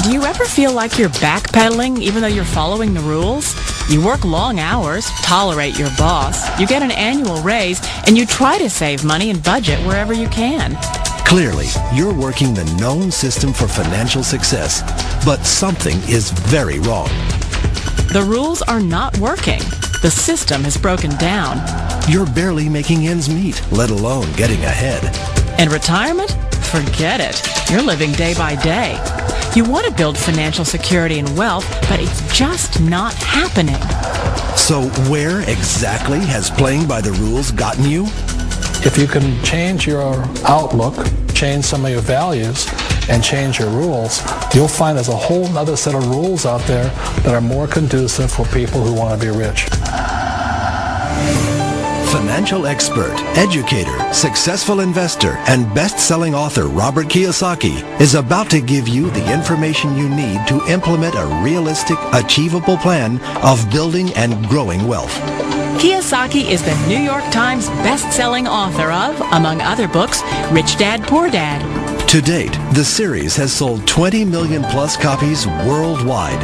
Do you ever feel like you're backpedaling even though you're following the rules? You work long hours, tolerate your boss, you get an annual raise, and you try to save money and budget wherever you can. Clearly, you're working the known system for financial success, but something is very wrong. The rules are not working. The system has broken down. You're barely making ends meet, let alone getting ahead. And retirement? Forget it. You're living day by day. You want to build financial security and wealth, but it's just not happening. So where exactly has playing by the rules gotten you? If you can change your outlook, change some of your values, and change your rules, you'll find there's a whole other set of rules out there that are more conducive for people who want to be rich. Financial expert, educator, successful investor, and best-selling author Robert Kiyosaki is about to give you the information you need to implement a realistic, achievable plan of building and growing wealth. Kiyosaki is the New York Times best-selling author of, among other books, Rich Dad, Poor Dad. To date, the series has sold 20 million plus copies worldwide.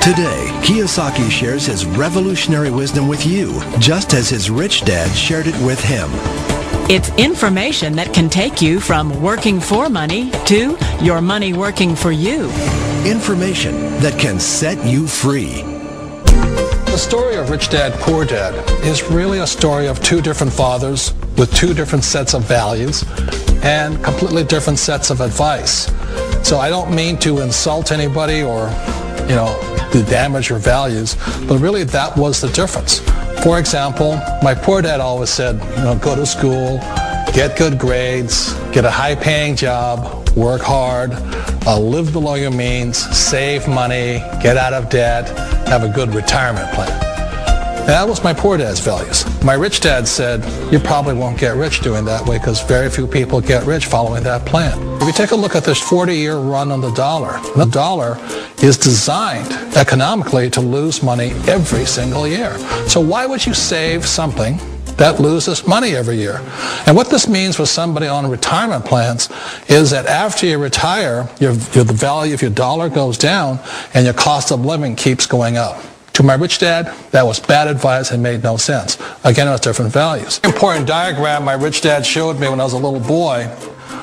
Today, Kiyosaki shares his revolutionary wisdom with you, just as his rich dad shared it with him. It's information that can take you from working for money to your money working for you. Information that can set you free. The story of Rich Dad, Poor Dad is really a story of two different fathers with two different sets of values and completely different sets of advice. So I don't mean to insult anybody or, to damage your values, but really that was the difference. For example, my poor dad always said, go to school, get good grades, get a high-paying job, work hard, live below your means, save money, get out of debt, have a good retirement plan. That was my poor dad's values. My rich dad said, you probably won't get rich doing that way because very few people get rich following that plan. If you take a look at this 40-year run on the dollar is designed economically to lose money every single year. So why would you save something that loses money every year? And what this means for somebody on retirement plans is that after you retire, the value of your dollar goes down and your cost of living keeps going up. To my rich dad, that was bad advice and made no sense. Again, it was different values. An important diagram my rich dad showed me when I was a little boy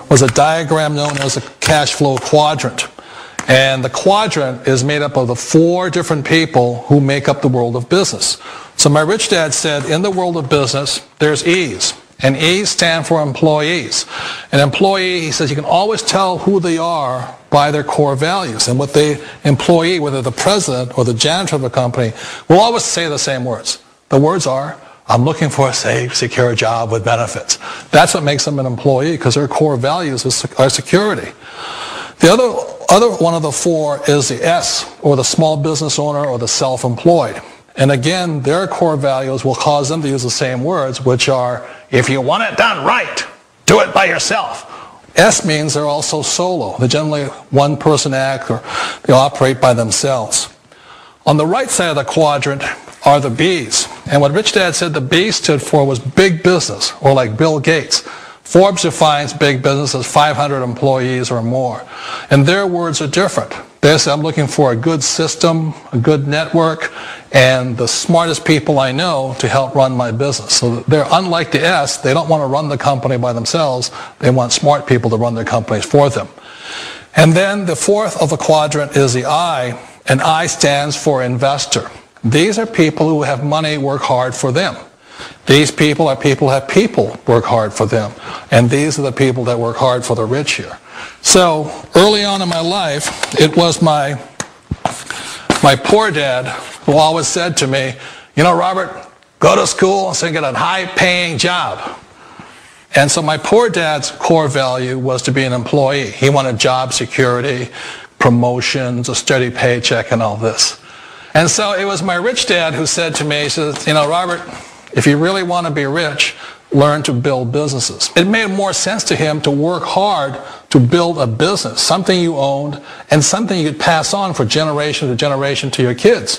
was a diagram known as a cash flow quadrant. And the quadrant is made up of the four different people who make up the world of business. So my rich dad said, in the world of business, there's E's. And E's stand for employees. An employee, he says, you can always tell who they are by their core values. And what the employee, whether the president or the janitor of the company, will always say the same words. The words are, I'm looking for a safe, secure job with benefits. That's what makes them an employee, because their core values are security. The other one of the four is the S, or the small business owner or the self-employed. And again, their core values will cause them to use the same words, which are, if you want it done right, do it by yourself. S means they're also solo. They're generally one-person act, or they operate by themselves. On the right side of the quadrant are the B's. And what Rich Dad said the B stood for was big business, or like Bill Gates. Forbes defines big business as 500 employees or more. And their words are different. They say, I'm looking for a good system, a good network, and the smartest people I know to help run my business. So they're unlike the S. They don't want to run the company by themselves. They want smart people to run their companies for them. And then the fourth of the quadrant is the I, and I stands for investor. These are people who have money work hard for them. These people are people who have people work hard for them. And these are the people that work hard for the rich here. So early on in my life, it was my poor dad who always said to me, Robert, go to school and get a high-paying job. And so my poor dad's core value was to be an employee. He wanted job security, promotions, a steady paycheck, and all this. And so it was my rich dad who said to me, he says, Robert, if you really want to be rich, learn to build businesses. It made more sense to him to work hard to build a business, something you owned, and something you could pass on for generation to generation to your kids.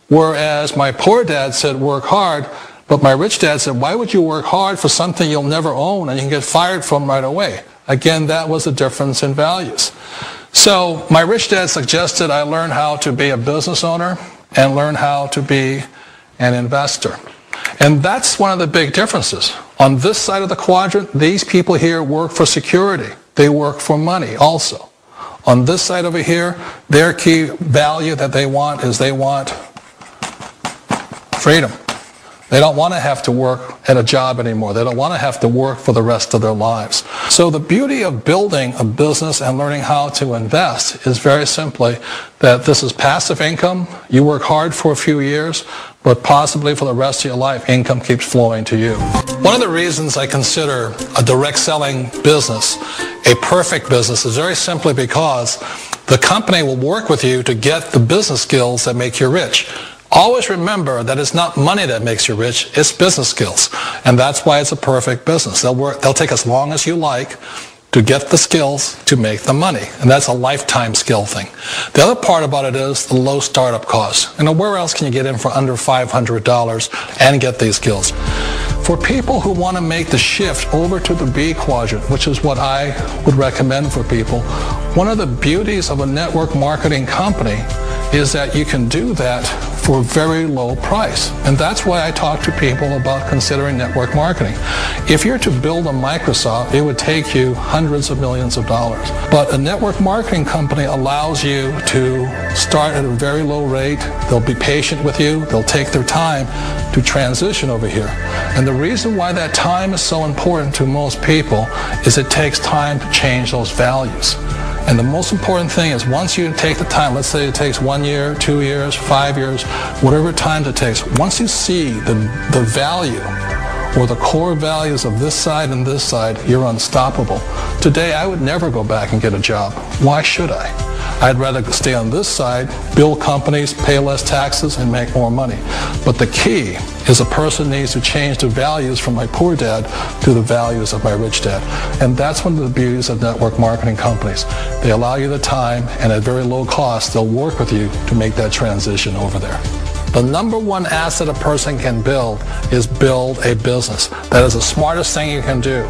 Whereas my poor dad said work hard, but my rich dad said, why would you work hard for something you'll never own and you can get fired from right away? Again, that was a difference in values. So my rich dad suggested I learn how to be a business owner and learn how to be an investor. And that's one of the big differences. On this side of the quadrant, these people here work for security. They work for money also. On this side over here, their key value that they want is they want freedom. They don't want to have to work at a job anymore. They don't want to have to work for the rest of their lives. So the beauty of building a business and learning how to invest is very simply that this is passive income. You work hard for a few years, but possibly for the rest of your life, income keeps flowing to you. One of the reasons I consider a direct selling business a perfect business is very simply because the company will work with you to get the business skills that make you rich. Always remember that it's not money that makes you rich, it's business skills. And that's why it's a perfect business. They'll take as long as you like to get the skills to make the money. And that's a lifetime skill thing. The other part about it is the low startup cost. Where else can you get in for under $500 and get these skills? For people who want to make the shift over to the B quadrant, which is what I would recommend for people, one of the beauties of a network marketing company is that you can do that for a very low price. And that's why I talk to people about considering network marketing. If you're to build a Microsoft, it would take you hundreds of millions of dollars. But a network marketing company allows you to start at a very low rate. They'll be patient with you. They'll take their time to transition over here. And the reason why that time is so important to most people is it takes time to change those values. And the most important thing is once you take the time, let's say it takes 1 year, 2 years, 5 years, whatever time it takes, once you see the value or the core values of this side and this side, you're unstoppable. Today, I would never go back and get a job. Why should I? I'd rather stay on this side, build companies, pay less taxes, and make more money. But the key is a person needs to change the values from my poor dad to the values of my rich dad. And that's one of the beauties of network marketing companies. They allow you the time, and at very low cost, they'll work with you to make that transition over there. The number one asset a person can build is build a business. That is the smartest thing you can do.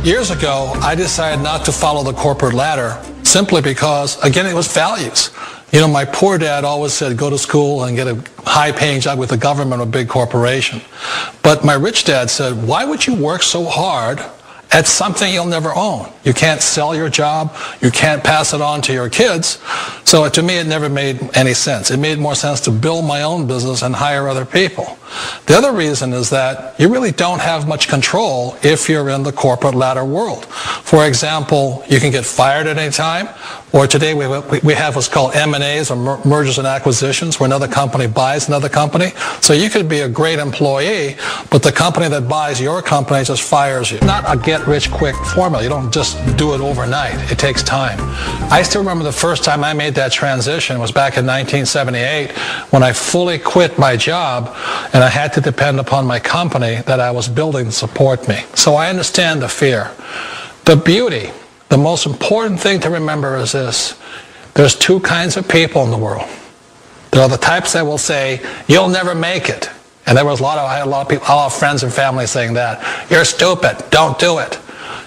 Years ago, I decided not to follow the corporate ladder simply because, again, it was values. My poor dad always said, go to school and get a high-paying job with the government or a big corporation. But my rich dad said, why would you work so hard at something you'll never own? You can't sell your job. You can't pass it on to your kids. So to me, it never made any sense. It made more sense to build my own business and hire other people. The other reason is that you really don't have much control if you're in the corporate ladder world. For example, you can get fired at any time, or today we have what's called M&As, or mergers and acquisitions, where another company buys another company. So you could be a great employee, but the company that buys your company just fires you. Not a get-rich-quick formula. You don't just do it overnight. It takes time. I still remember the first time I made that transition was back in 1978 when I fully quit my job and I had to depend upon my company that I was building to support me. So I understand the fear. The beauty, the most important thing to remember is this. There's two kinds of people in the world. There are the types that will say, you'll never make it. And I had a lot of people, a lot of friends and family saying that. You're stupid. Don't do it.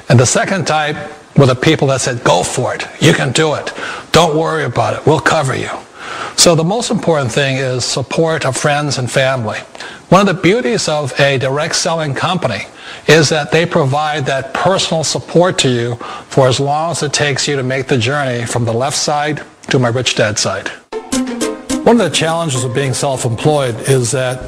And the second type were the people that said, go for it. You can do it. Don't worry about it. We'll cover you. So the most important thing is support of friends and family. One of the beauties of a direct selling company is that they provide that personal support to you for as long as it takes you to make the journey from the left side to my rich dad side. One of the challenges of being self-employed is that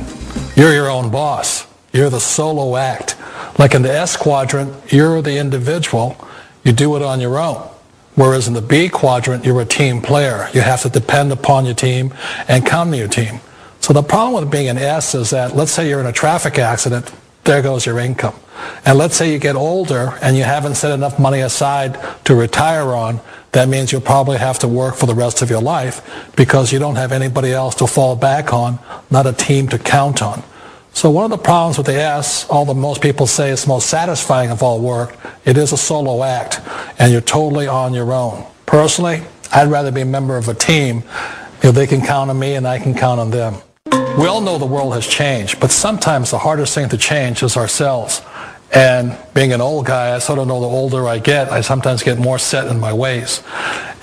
you're your own boss. You're the solo act. Like in the S quadrant, you're the individual. You do it on your own. Whereas in the B quadrant, you're a team player. You have to depend upon your team and count on your team. So the problem with being an S is that, let's say you're in a traffic accident, there goes your income. And let's say you get older and you haven't set enough money aside to retire on, that means you'll probably have to work for the rest of your life because you don't have anybody else to fall back on, not a team to count on. So one of the problems with the S, although most people say it's the most satisfying of all work, it is a solo act, and you're totally on your own. Personally, I'd rather be a member of a team if they can count on me and I can count on them. We all know the world has changed, but sometimes the hardest thing to change is ourselves. And being an old guy, I sort of know the older I get, I sometimes get more set in my ways.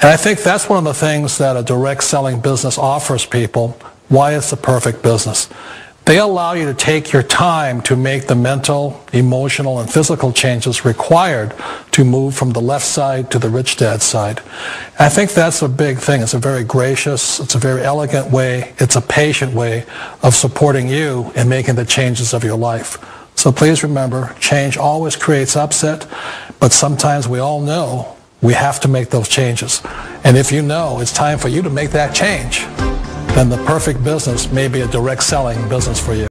And I think that's one of the things that a direct selling business offers people, why it's the perfect business. They allow you to take your time to make the mental, emotional, and physical changes required to move from the left side to the rich dad side. And I think that's a big thing. It's a very gracious, it's a very elegant way, it's a patient way of supporting you in making the changes of your life. So please remember, change always creates upset, but sometimes we all know we have to make those changes. And if you know it's time for you to make that change, then the perfect business may be a direct selling business for you.